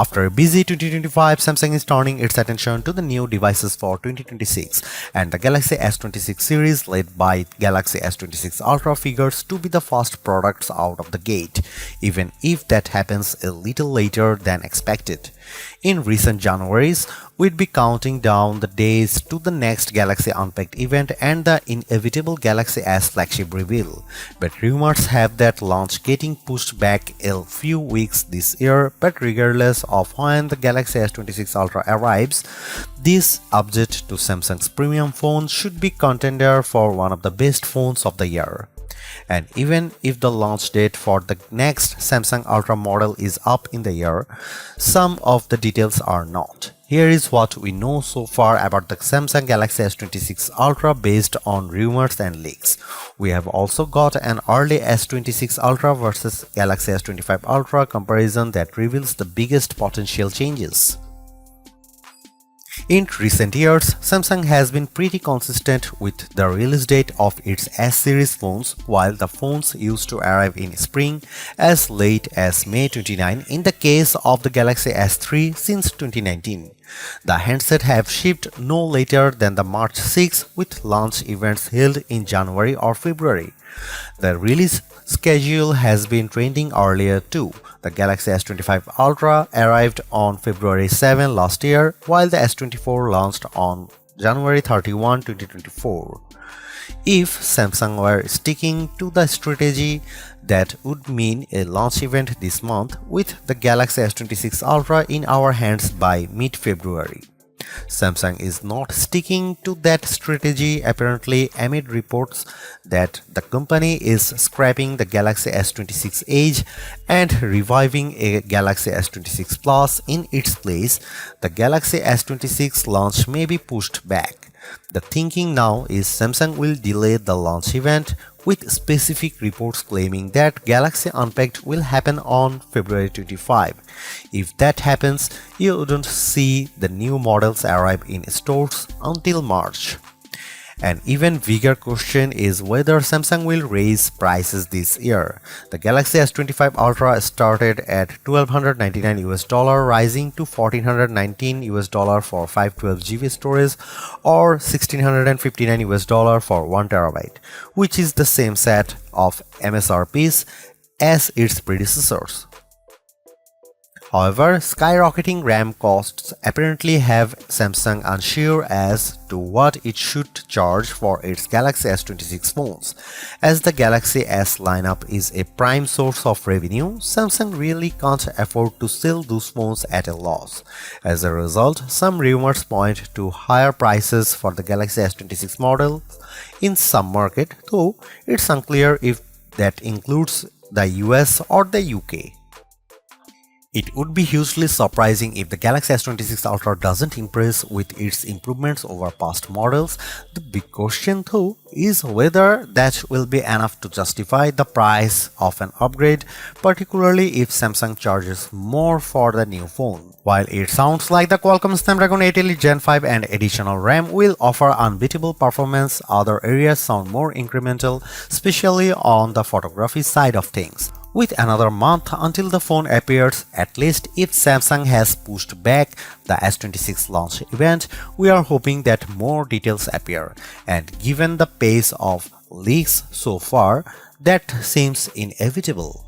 After a busy 2025, Samsung is turning its attention to the new devices for 2026, and the Galaxy S26 series led by Galaxy S26 Ultra figures to be the first products out of the gate, even if that happens a little later than expected. In recent Januaries, we'd be counting down the days to the next Galaxy Unpacked event and the inevitable Galaxy S Flagship reveal, but rumors have that launch getting pushed back a few weeks this year. But regardless of when the Galaxy S26 Ultra arrives, this update to Samsung's premium phone should be contender for one of the best phones of the year. And even if the launch date for the next Samsung Ultra model is up in the air, some of the details are not. Here is what we know so far about the Samsung Galaxy S26 Ultra based on rumors and leaks. We have also got an early S26 Ultra versus Galaxy S25 Ultra comparison that reveals the biggest potential changes. In recent years, Samsung has been pretty consistent with the release date of its S-series phones, while the phones used to arrive in spring as late as May 29 in the case of the Galaxy S3 since 2019. The handset have shipped no later than the March 6 with launch events held in January or February. The release schedule has been trending earlier too. The Galaxy S25 Ultra arrived on February 7 last year, while the S24 launched on January 31, 2024. If Samsung were sticking to the strategy, that would mean a launch event this month with the Galaxy S26 Ultra in our hands by mid-February. Samsung is not sticking to that strategy apparently amid reports that the company is scrapping the Galaxy S26 Edge and reviving a Galaxy S26 Plus in its place. The Galaxy S26 launch may be pushed back. The thinking now is Samsung will delay the launch event, with specific reports claiming that Galaxy Unpacked will happen on February 25. If that happens, you wouldn't see the new models arrive in stores until March. An even bigger question is whether Samsung will raise prices this year. The Galaxy S25 Ultra started at $1,299 rising to $1,419 for 512GB storage or $1,659 for 1TB, which is the same set of MSRPs as its predecessors. However, skyrocketing RAM costs apparently have Samsung unsure as to what it should charge for its Galaxy S26 phones. As the Galaxy S lineup is a prime source of revenue, Samsung really can't afford to sell those phones at a loss. As a result, some rumors point to higher prices for the Galaxy S26 model in some market, though it's unclear if that includes the US or the UK. It would be hugely surprising if the Galaxy S26 Ultra doesn't impress with its improvements over past models. The big question though is whether that will be enough to justify the price of an upgrade, particularly if Samsung charges more for the new phone. While it sounds like the Qualcomm Snapdragon 8 Elite Gen 5 and additional RAM will offer unbeatable performance, other areas sound more incremental, especially on the photography side of things. With another month until the phone appears, at least if Samsung has pushed back the S26 launch event, we are hoping that more details appear. And given the pace of leaks so far, that seems inevitable.